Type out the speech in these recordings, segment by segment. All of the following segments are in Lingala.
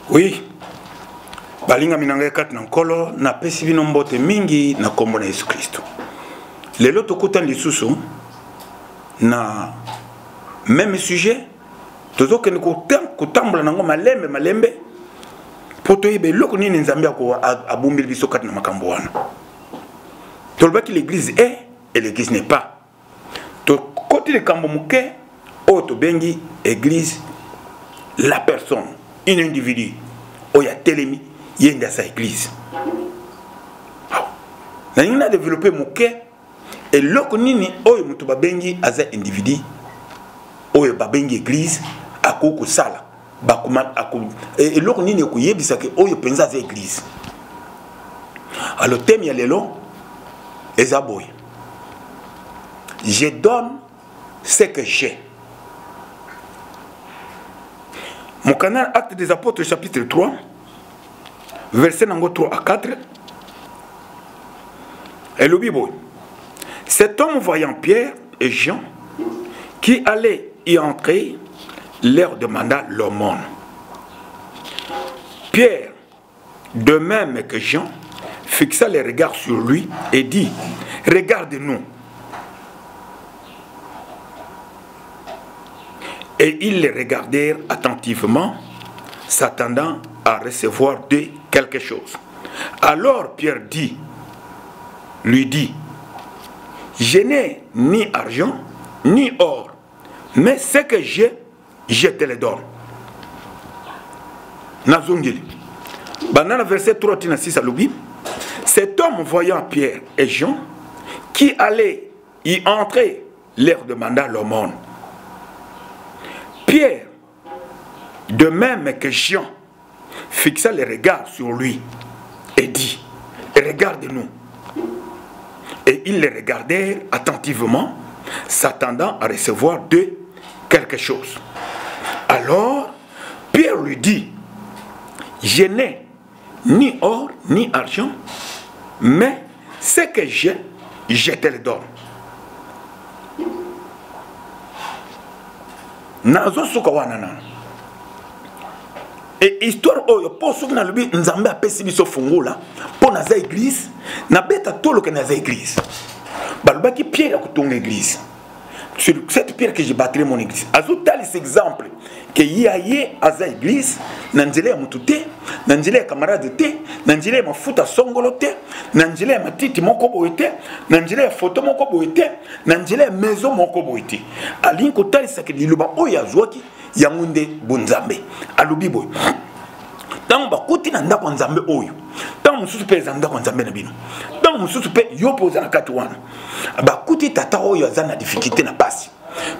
Oui. Balinga minanga kat na nkolo na pesi bino mbote mingi na kombo na Yesu Kristo. Lelo tokuta lisusu na même sujet tozo ke kutambula nango malembe poto ibe loko nini nzambe ko abumbili biso kat na makambo wana. Tolbaki l'église est et l'église n'est pas. To côté de kambo muke o to bengi église la personne, un individu oya telemi yenda sa église. Na nina développer muke et loko nini oyo mutu babengi aza individu oyo babengi église akoko sala bakuma et loko nini ko yebisa ke oyo penza za église. Alors thème ya lelo ezaboy. Je donne ce que j'ai. Mon canal Actes des Apôtres chapitre 3 verset 3 à 4 et le Bible. Cet homme voyant Pierre et Jean qui allaient y entrer leur demanda l'aumône. Pierre, de même que Jean, fixa les regards sur lui et dit: regarde-nous. Et ils les regardèrent attentivement, s'attendant à recevoir d'eux quelque chose. Alors Pierre lui dit: je n'ai ni argent, ni or, mais ce que j'ai, je te le donne. Nazongili. Banana verset 3 à 6 à l'oubi. Cet homme voyant Pierre et Jean qui allaient y entrer leur demanda l'aumône. Pierre, de même que Jean, fixa les regards sur lui et dit: regarde-nous. Et ils les regardèrent attentivement, s'attendant à recevoir d'eux quelque chose. Alors Pierre lui dit: je n'ai ni or ni argent, mais ce que j'ai, je te le donne. Nazo suka wanana. Et histoire oyo po suka na lubi nzambe apesi biso fungula po na za église na beta tolo ke na za église. Balubaki Pierre ya kutonga église. Sur cette pierre que j'ai bâti mon église. Azotali cet exemple que yaye aza église nanzele ya mutute, nanzele ya camarade te, nanzele ya mafuta songolo te, nanzele ya matiti moko boite, nanzele ya photo moko boite, nanzele ya maison moko boite. Alinko tali sa ke liloba oya zwaki ya ngunde bunzambe. Alubi boy. Tango bakuti na ndako nzambe oyo. Tango mususu pe ndako nzambe na bino. Tango mususu pe yopo za nakati wana. Bakuti tata oyo azana difficulté na pasi.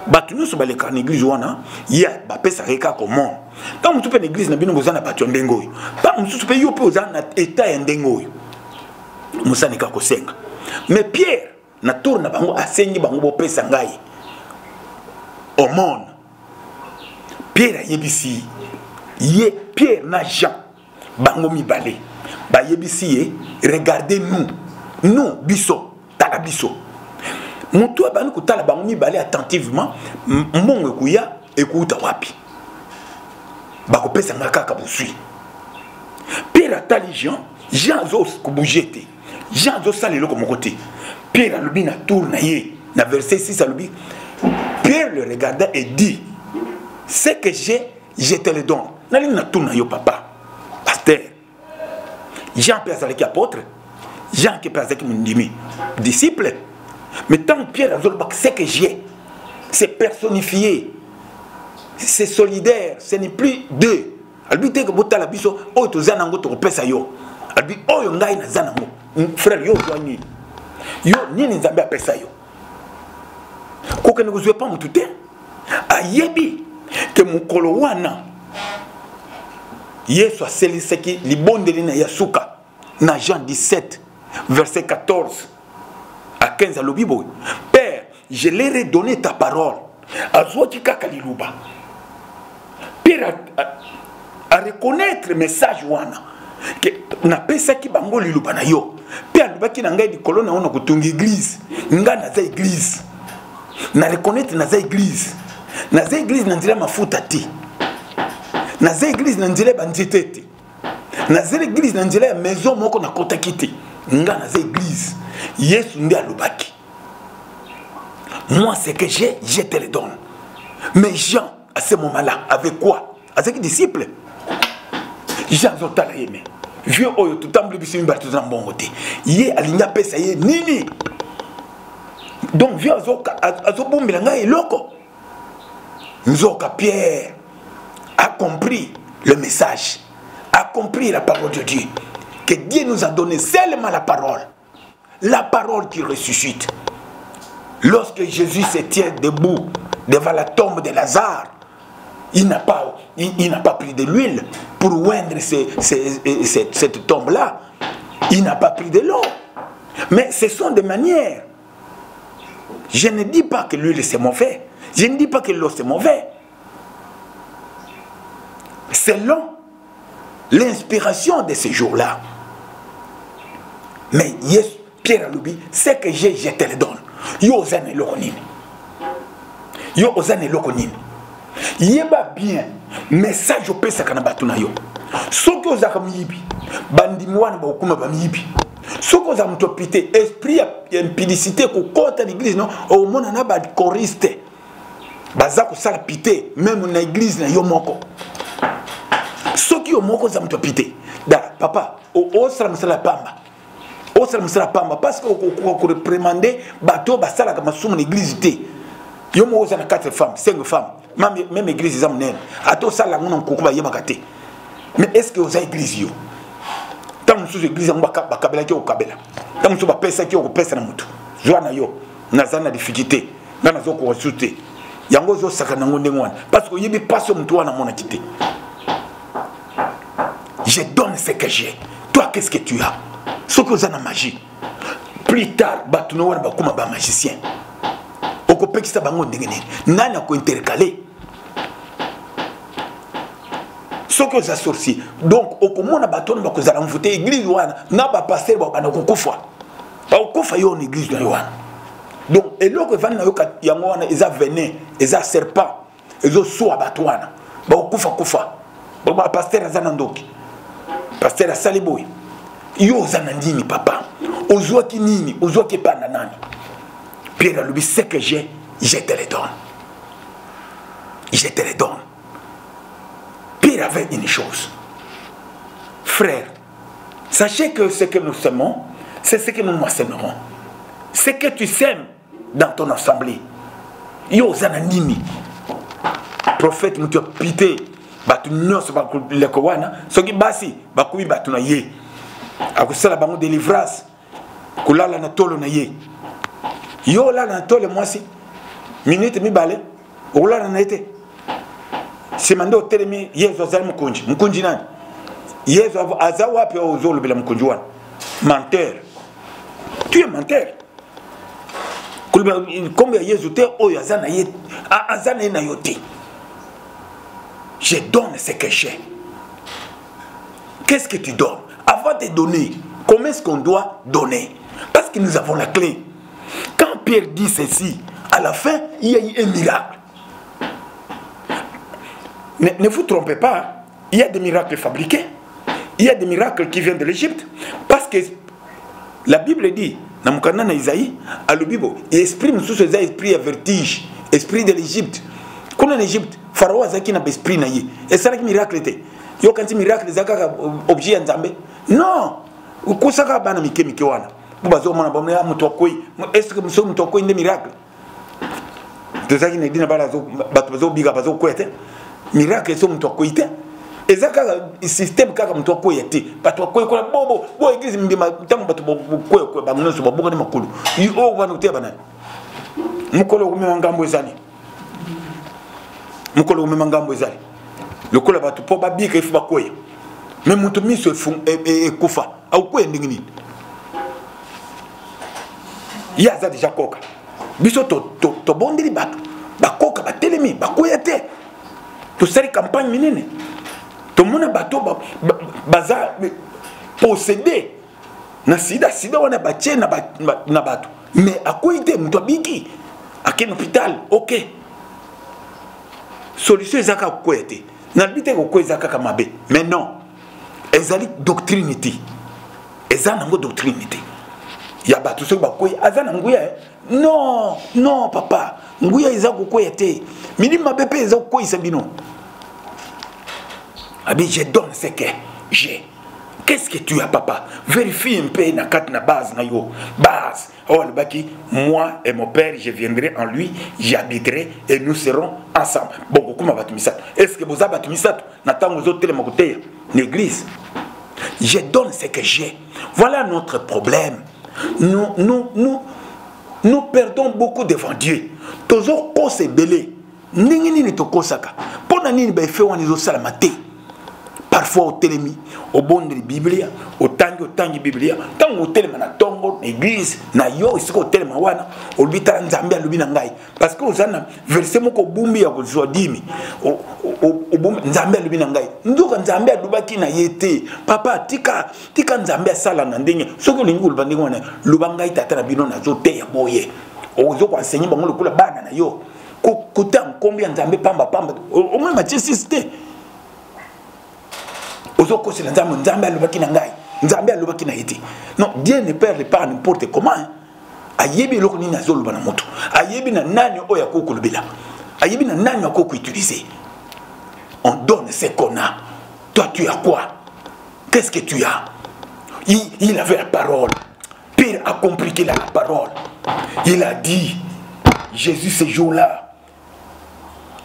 Batu nyonso baleka na église wana ya bapesa reka komon. Tango mususu pe na église na bino bozana batu ndengo oyo. Tango mususu pe yopo ozana état ya ndengo oyo. Musani ka kosenga. Mais Pierre na tour na bango asengi bango bopesa ngai. Omon. Pierre yebisi ye Pierre na Jean bango mibale ba yebisi ye regardez-nous nous biso tala biso mutu abani kutala bango mibale attentivement mbongo kuya ekuta wapi bako pesa ngaka kabusui Pierre atali Jean zo kubujete Jean zo salelo comme côté Pierre alubi na tour na ye na verset 6 alubi Pierre le regarda et dit: ce que j'ai, je te le donne. Nali na tourna yo papa. Pasteur. Jean peut être apôtre. Jean qui peut être mon disciple. Mais tant Pierre a dit ce que j'ai, c'est personnifié. C'est solidaire. Ce n'est plus deux. Albi te que bota la biso o to zanango to pesa yo. Albi o yo ngai na zanango. Frère yo joani. Yo nini nzambe apesa yo. Ko ke ne vous pas mutute. Ayebi que mukolo wana Yesu aselisaki libondeli na yasuka na Jean 17 verset 14 à 15 à la Bible. Père, je leur ai donné ta parole. Azwaki kaka liluba. Père a reconnaître message wana que na pesa ki bango liluba na yo. Père lubaki na ngai di kolona ona kutunga église. Nga na za église. Na reconnaître na za église. Na za église na nzela mafuta ti. naza église na nzela banzete te naza église na nzela ya maison moko na kota kiti nga naza église Yesu ndi alobaki moi c'est que j'ai je te le donne mais Jean à ce moment-là avec quoi avec les disciples Jean zotala yeme vieux oyo tutamble biso mba tuzana mbongo te ye alinga pesa ye nini donc vieux azobombela nga eloko nzoka Pierre a compris le message, a compris la parole de Dieu, que Dieu nous a donné seulement la parole qui ressuscite. Lorsque Jésus se tient debout devant la tombe de Lazare, il n'a pas pris de l'huile pour oindre cette tombe-là. Il n'a pas pris de l'eau. Mais ce sont des manières. Je ne dis pas que l'huile c'est mauvais. Je ne dis pas que l'eau c'est mauvais. Selon l'inspiration de ce jour-là. Mais yes, Pierre Aloubi, c'est que je te le donne. Yo ozane lokonine. Yo ozane lokonine. Yeba bien, message au pesa kana batuna yo. Soko ozaka miyibi, bandimwana ba okuma ba miyibi. Soko za mtopité, esprit impudicité ko kota l'église non, au mona na ba choriste. Baza ko sala pité même na église na yo moko. Soki yo moko za mtopité. Da papa, o sala msala pamba. O sala msala pamba parce que ko reprimander bato ba sala ka masumu na église té. Yo mo za na 4 femmes, 5 femmes. Même église za mnene. Ato sala ngona nkokuba yeba té. Mais est-ce que oza église yo? Tant sous église ngba bakabela ki okabela. Tant sous ba pesa ki okopesa na mutu. Joana yo, nazana difficulté. Ngana zo ko souté. Yango zo saka na ngonde ngwana parce que yebi passe mutu wana mona kité. Je donne ce que j'ai. Toi, qu'est-ce que tu as? Ce que vous avez la magie. Plus tard, tu vas comme un magicien. Au copé qui s'abango ndengene. Nana ko intercalé. Ce que vous avez sorcier. Donc, au commun, on va vous envoûter l'église wana. N'a pas passé ba na kokufa. Ba kokufa yo l'église na wana. Donc, et là que van na yo yango wana eza venin, eza serpent, ezo so abatwana. Ba kokufa kufa. Ba pasteur azana ndoki. Pasteur Saliboy, yo zana nini papa? Ozwa ki nini? Ozwa ki pana nani? Pierre Aloubi, ce que j'ai, je te le donne. Je te le donne. Pierre avait une chose. Frère, sachez que ce que nous semons, c'est ce que nous moissonnerons. Ce que tu sèmes dans ton assemblée. Yo zana nini? Prophète nous a pité. Batu nyonso bakuleko wana soki basi bakubi batu na ye akusala bango délivrance kulala na tolo na ye yo la na tolo mwasi minute mibale okulala na ete simando telemi yezo azali mkunji nani yezo aza wapi ozolo bila mkunji wana menteur tu es menteur kulba kombe ya yezo te oyo azana ye azana na yote. Je donne ce que j'ai. Qu'est-ce que tu donnes? Avant de donner, comment est-ce qu'on doit donner? Parce que nous avons la clé. Quand Pierre dit ceci, à la fin, il y a eu un miracle. Ne vous trompez pas, il y a des miracles fabriqués. Il y a des miracles qui viennent de l'Égypte. Parce que la Bible dit, dans mon canal Isaïe, à l'Ubibo, il exprime sous ce esprit à vertige, esprit de l'Égypte. Quand en Égypte, Pharaon a zaki na esprit na ye. Et ça n'est miracle était. Yo quand miracle zaka objet en Zambé. Non. Ko saka bana mike wana. Bu bazo mona ba mna muto koyi. Est-ce que muso muto koyi de miracle? De zaki na dina bala zo bato bazo biga bazo kwete. Miracle so muto koyi te. Et zaka système kaka muto koyi te. Bato koyi ko bo église mbima tango bato koyi ba mna so ba boka ni makulu. Yo wana te bana. Mukolo ko ngambo ezani. Mukolo ko ngambo ezali. Le kola batu po ba bika ifu bakoya. Mais mutu miso e kufa. Au ko ndingini. Ya za déjà koka. Biso to bondeli batu. Bakoka ba telemi bakoya te. To seri campagne minene. To mona bato baza posséder na sida wana batie na bato. Mais akoite mutu biki. À quel hôpital? OK. Solution ezaka koyete. nalbi te ko ezaka kaka mabe mais non ezali doctrine te eza nango doctrine te ya bato soki bakoyi aza na nguya non non papa nguya eza kokoya te milimo mabe mpe eza kokoyisa bino abi je donne ce que j'ai. Qu'est-ce que tu as, papa? Vérifie un peu na base na yo. Base. Oh, le baki, moi et mon père, je viendrai en lui, j'habiterai et nous serons ensemble. Bon, comment va tu est-ce que vous avez mis ça? N'attends aux autres côté l'église. Je donne ce que j'ai. Voilà notre problème. Nous perdons beaucoup devant Dieu. Toujours cause belé. Ningini to kosaka. Pona nini ba fait wani zo salamate. Parfois au télémi, au bon de la Biblia, au tangi Biblia, tant au téléma na tongo, l'église, na yo, ici au téléma wana, au bita nzambe à l'ubina ngai. Parce que vous avez versé mon bumbi à vous dimi, au bumbi nzambe à l'ubina ngai. Nous nzambe à l'ubaki na yete, papa, tika nzambe à sala nandenge, ce que l'ingul bandingone, l'ubangai tatara bino na zote ya boye. Au zo kwa enseigner bango le kula bana na yo. Kote en combien nzambe pamba, au moins ma tchesiste. Non, Dieu ne perd pas n'importe comment. Ayebi loko ni nazolo bana moto. Ayebi na nani oya koko lobela. Ayebi na nani akoko utiliser. On donne ce qu'on a. Toi tu as quoi? Qu'est-ce que tu as? Il avait la parole. Pire a compris qu'il a la parole. Il a dit, Jésus ce jour-là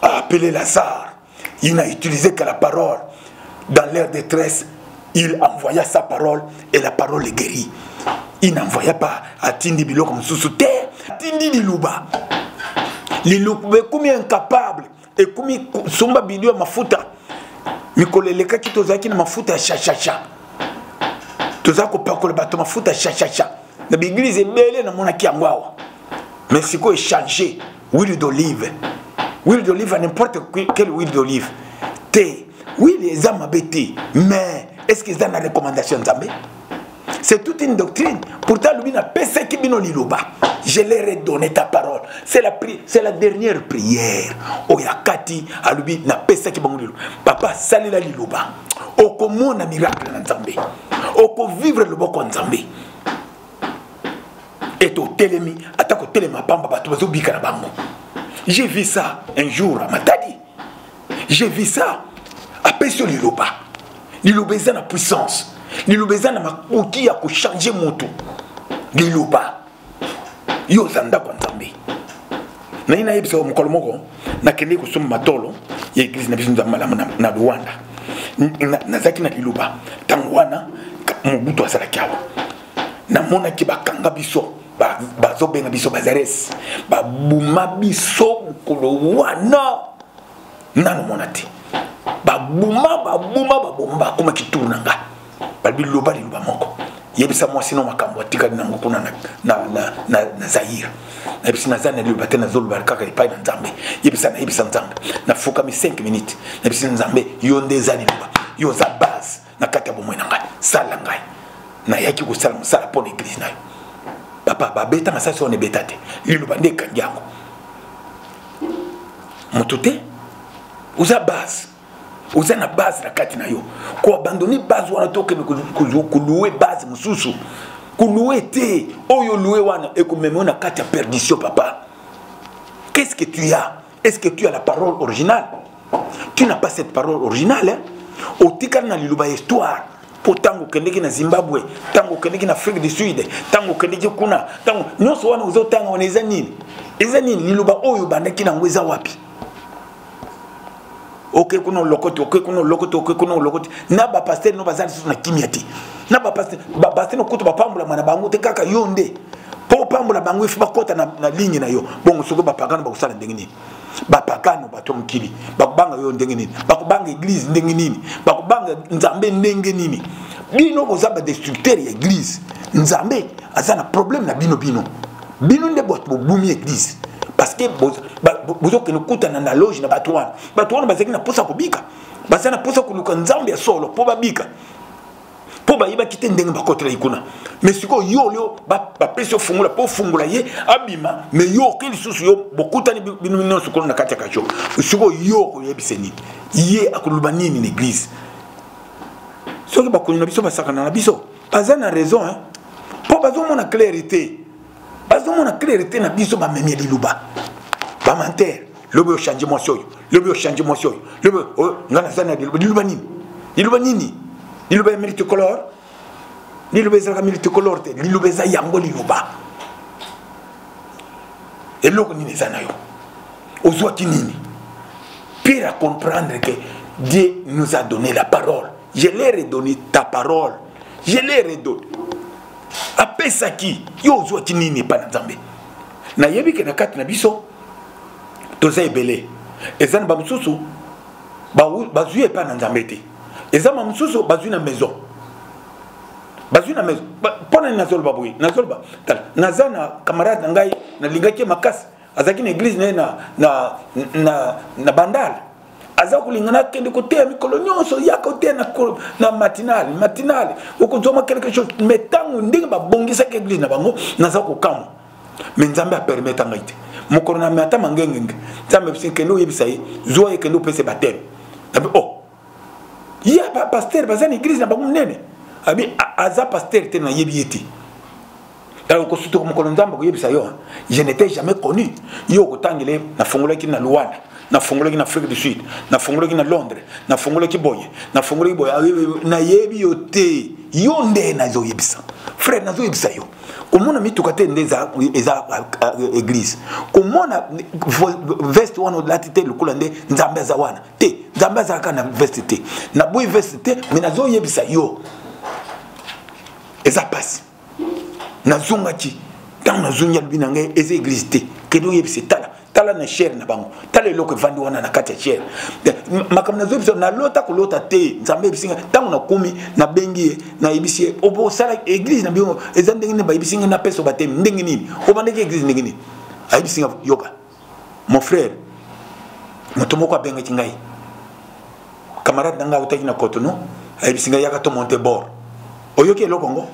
a appelé Lazare. Il n'a utilisé que la parole. Dans leur détresse, il envoya sa parole et la parole est guérie. Il n'envoya pas à Tindi Bilo comme sous-souté. Tindi Liluba. Liluba est comme incapable. Et comme Sumba Bidio Mafuta. Mikole Leka qui tozaki na mafuta cha. Tozako pako le bateau mafuta cha. La l'église est belle na monaki angwawa. Mais c'est quoi échanger huile d'olive. Huile d'olive à n'importe quelle huile d'olive. Thé. Oui, les âmes abêtées, mais est-ce qu'ils ont la recommandation Zambé? C'est toute une doctrine. Pourtant, lui n'a pas ce qui bino liloba. Je leur ai donné ta parole. C'est la dernière prière. Oyakati, à lui n'a pas ce qui bino liloba. Papa, salut la liloba. Oko mona miracle na Zambé. Oko vivre le boko Zambé. Et au télémi, attaque au téléma pamba batubazo bika na bango. J'ai vu ça un jour à Matadi. J'ai vu ça. Après sur l'iloba est la puissance. L'iloba est la outil à changer mon tout. L'iloba. Yo zanda kwa nzambe. Na ina yebisa wa mkolo moko na kende kusoma matolo ya église na biso na Rwanda. Na zaki na l'iloba. Tangwana mubutu asala kiawa. Na mona ki bakanga biso bazo benga biso bazares. Ba buma biso mkolo wana. Nano monati. Babuma comme qui tourne nga balbi loba liloba moko yebisa moi sinon makambo atika nango kuna na Zaire yebisa na zana liloba tena zolo kaka ipai na Nzambe yebisa Nzambe na foka mi 5 minutes yebisa Nzambe yo ndeza liloba yo za base na kati ya bomwe na ngai sala ngai na yaki ko sala musala pour l'église na yo papa babeta na sasa on betate liloba ndeka nyango motute uza base. Vous avez une base na kati na yo. Ko abandonner base wana toke ko louer base mususu. Ko louer te oyo louer wana et ko même na kati ya perdition papa. Qu'est-ce que tu as? Est-ce que tu as la parole originale? Tu n'as pas cette parole originale hein? Otika na liluba histoire. Potango kendeki na Zimbabwe, tango kendeki na Afrique du Sud, tango kendeki kuna, tango nyonso wana uzotanga oneza nini? Eza nini liluba oyo bandaki na ngweza wapi? Ok, kuno lokoto, na ba pasteur no bazali na kimiati. Na ba pasteur no kutu ba pambula mana bango te kaka yonde. Po pambula bango ifi bakota na ligne na yo. Bongo soko ba pagano ba kusala ndenge nini. Ba pagano ba tomkili. Ba kubanga yo ndenge nini. Ba kubanga église ndenge nini. Ba kubanga Nzambe ndenge nini. Bino ko zaba destructeur ya église. Nzambe azana problème na bino. Bino nde bot bumi église. Parce que vous avez une loge na batuana bazaki na posa kubika bazana posa kuluka Nzambe ya solo po babika po ba yeba kite ndenge ba kotela ikuna mais siko yo leo ba peso fungula po fungula ye abima mais yo ke lisusu yo bokutani binu no siko na kati kacho siko yo ko yebiseni ye akuluba nini na église soki ba konina biso ba sakana na biso bazana raison hein po bazo mona clarté na biso ba memia liluba ba menteur lobo changer moi soyo lobo changer moi soyo lobo ngana sana liluba nini liluba multicolore liluba za multicolore te liluba za yango liluba eloko nini sana yo ozwa kinini pour comprendre que Dieu nous a donné la parole. Je l'ai redonné ta parole. Je l'ai redonné. Après ça qui yo ozwa kinini pa na Nzambe na yebi ke na kati na biso toza ebele ezana ba mususu ba zuye pa na Nzambe te ezama mususu ba zuye na maison pona nazolba boy nazolba nazana camarade ngai na lingaki makasi azaki na église na bandal azaku lingana kende kote mikolo nyonso ya kote na matinale okozoma quelque chose metango ndenge ba bongisa ke église na bango nazaku kamo mais Nzambe a permettre ngai te mokoro na mata mangengenge Nzambe bisikende oyebisa ye zo yekende opese batem oh ya ba pasteur bazana église na bango nene abi aza pasteur te na yebi ete alors ko suto ko Nzambe ko yebisa yo je n'étais jamais connu yo ko tangile na fongolaki na Luanda na fongolaki na Afrique du Sud na fongolaki na Londres na fongolaki boye na fongolaki boye na yebi yo te yo nde na zo yebisa frère na zo yebisa yo komona mituka te ndeza eza église komona veste wana latite lukula nde Nzambe za wana te Nzambe za kana veste te na boy veste te mais na zo yebisa yo eza passe na zongaki tant na zonya lubina ngai eza église te kedo yebisa tala na cher na bango tala eloko vandi wana na kati ya cher makam na zobisa na lota ko lota te Nzambe bisinga tant na komi na bengi na yebisi obo sala église na bingo eza ndenge ne ba yebisinga na peso batem ndenge nini obandeki église ndenge nini ayebisinga yoka mon frère motomoko abenga kingai camarade nanga utaki na Cotonou ayebisinga yaka to monter bord oyoki eloko ngo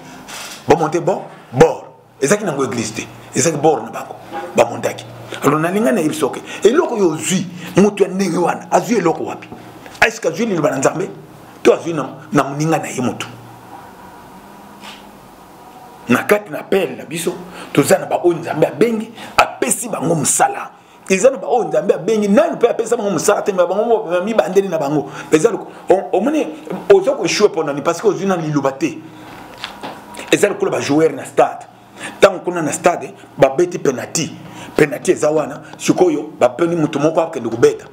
ba monter bord ezaki na ngo église te ezaki bord na bango ba montaki alors na linga na ibisoke eloko yo zui mutu ndenge wana azui eloko wapi aiska zui liba na Nzambe to azui na muninga na ye mutu na kati na pele na biso tozana ba o Nzambe abengi apesi bango musala izana ba o Nzambe abengi nani pe apesa bango musala te bango mi bandeli na bango bezalo omone ozoko échouer pendant ni parce que ozui na lilubate ezalo kula ba joueur na stade tant qu'on a na stade ba beti penalty ezawana sikoyo ba peni mutu moko akende kubeta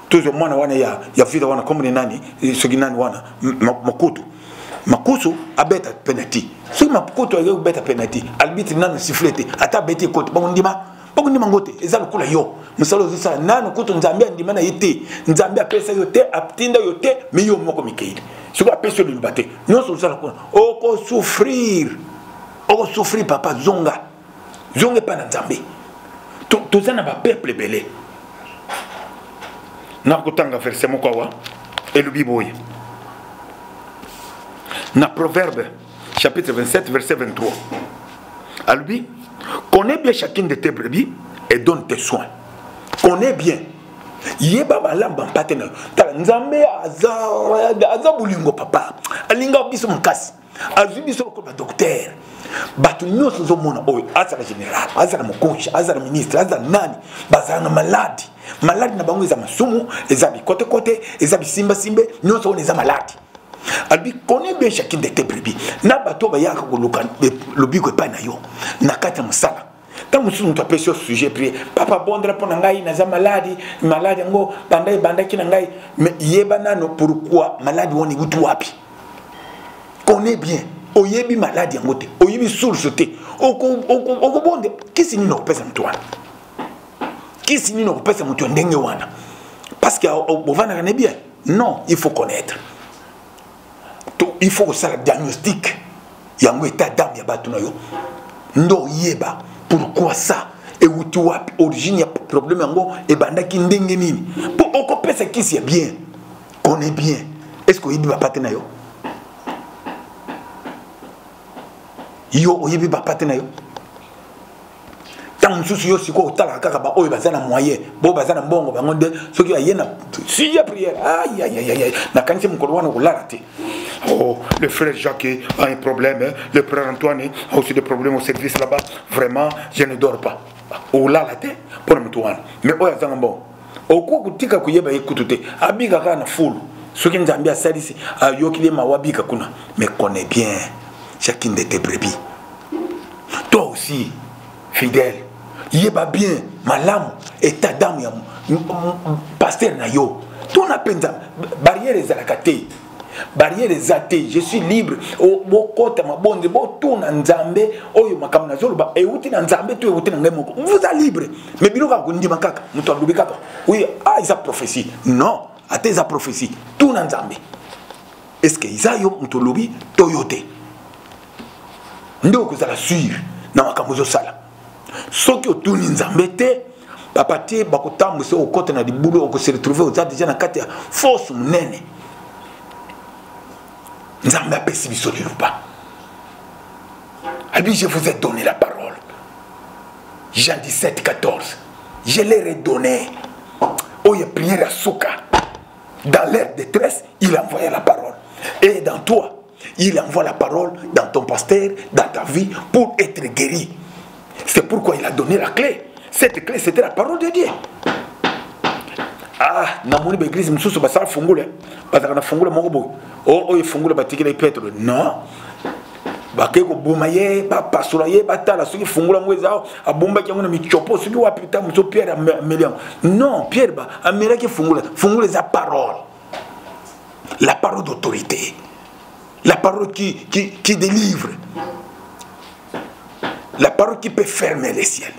tuzo mwana wana ya vida wana comme nani soginani wana makusu abeta penalty so makutu ayo beta penalty albiti nanu sifflete ata beti kote bongondima ngote ezalo kula yo musalo zisa nanu kutu Nzambe ndima na yete Nzambe apesa yo te aptinda yo te mais yo moko mikeide siko apesa yo libate nyonso zala kula oko souffrir papa zonga pa na Nzambe tozana ba peuple belé na kotanga verset moko wa elubi boye na Proverbe chapitre 27 verset 23 alubi connais bien chacune de tes brebis et donne tes soins connais bien yeba balamba mpatena tala Nzambe aza bulingo papa alinga biso mkasi azu biso ko ba docteur batu nyonso zomona oyo azala général azala mokonzi azala ministre azala nani bazana maladi na bango eza masumu eza bikote eza bisimba nyonso on eza maladi albi connaît bien chacune de tes brebis na bato ba yaka ko lobiko pa na yo na kati ya musala tant musu mutu apesi au sujet prier papa bondra pona ngai naza maladi ngo banda kina ngai mais yeba nano pourquoi maladi woni gutu wapi connaît bien oyebi maladi yango te oyebi source te okobonde kisi nini okopesa mutu wana kisi nini okopesa mutu ndenge wana parce que bovandaka ne bien non il faut connaître il faut kosala diagnostic yango état d'âme ya bato na yo ndo yeba pourquoi ça ewuti wapi origine ya problème yango ebandaki ndenge nini po okopesa kisi ya bien connaît bien est-ce que oyebi bapate na yo yo oyebi ba patena yo tant mususu yo siko otala kaka ba oyo bazana moyen bo bazana mbongo bango de soki ayena si ya prière aïe na kanisi mukolo wana kolala te. Oh, le frère Jacques a un problème, hein? Le frère Antoine a aussi des problèmes au service là-bas. Vraiment, je ne dors pas. Oh là la tête pour me tourner. Mais oh yazanga bon. Au quoi kutika kuyeba ekutute. Abiga kana full. Ce qui nous a bien dit ici, yokile mawabika kuna. Mais connais bien chacune de tes brebis. Toi aussi, fidèle. Yeba bien malamu état d'âme ya pasteur na yo. Ton apenza barrière ezalakate. Barrière ezate, je suis libre. Bo kota mabonde bo tuna nzambe oyo makamna zolo e uti na nzambe tu e uti na ngemo. Vous êtes libre. Mais biloka kundi makaka, mutu alubi kaka. Oui, isa prophétie. Non, ate isa prophétie. Tout na nzambe. Est-ce que isa yo mutu lobi toyote? Ndo ko zala suivre na makambo zo sala. Soki otuni nzambe te papa te bakotambu se okota na dibulo ko se retrouver oza déjà na kati ya force munene. Nzambe apesi biso liluba. Abi je vous ai donné la parole. Jean 17, 14. Je l'ai redonné. Oh, il y a prière à Souka. Dans leur détresse, il envoya la parole. Et dans toi, il envoie la parole dans ton pasteur, dans ta vie, pour être guéri. C'est pourquoi il a donné la clé. Cette clé, c'était la parole de Dieu. Ah, namoni ba église mususu basala fungule. Bazaka na fungule moko boy. Oh, il fungule batikela Petro. Non. Bakeko bumaye, ba pasura ye batala soki fungula mweza abumba kyango na michopo soki wa putain muso Pierre amelian. Non, Pierre ba amela ki fungula. Fungule za parole. La parole d'autorité. La parole qui délivre. La parole qui peut fermer les ciels.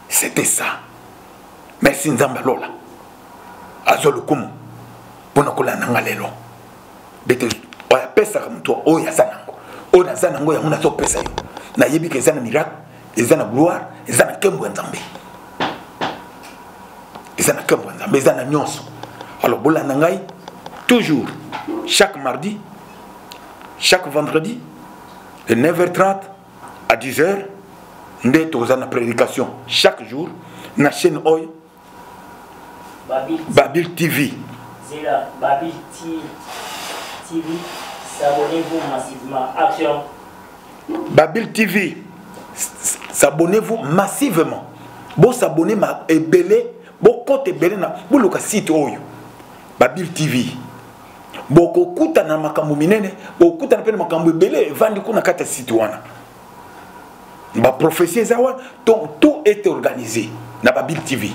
C'était ça. Merci Nzamba Lola. Azolo kumu. Pona kola nanga lelo. Bete oya pesa mtu oya sanango. Oya sanango ya muna so pesa yo. Na yebi ke zana miracle, ezana gloire, ezana kembo Nzambe. Ezana kembo Nzambe, ezana nyonso. Alors bola nangai toujours chaque mardi, chaque vendredi de 9h30 à 10h ndé tozana prédication chaque jour na chaîne oyo Babil TV. C'est là, Babil TV. S'abonnez-vous massivement. Action. Babil TV. S'abonnez-vous massivement. Bon s'abonner ma ebele, bon côté ebele na buluka site oyo. Babil TV. Boko kuta na makambo minene, boko kuta na pele makambo ebele vandi kuna kata site wana. Ba prophétie zawa, tout est organisé na Babil TV.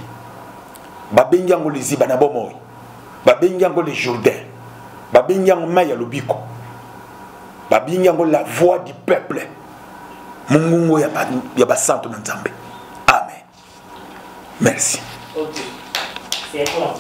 Babengiango les Ibanabomoy, Babengiango les Jourdain, Babengiango Maya Lubiko, Babengiango la voix du peuple. Mungungo yaba santo na Nzambe. Amen. Merci. Ok. C'est bon.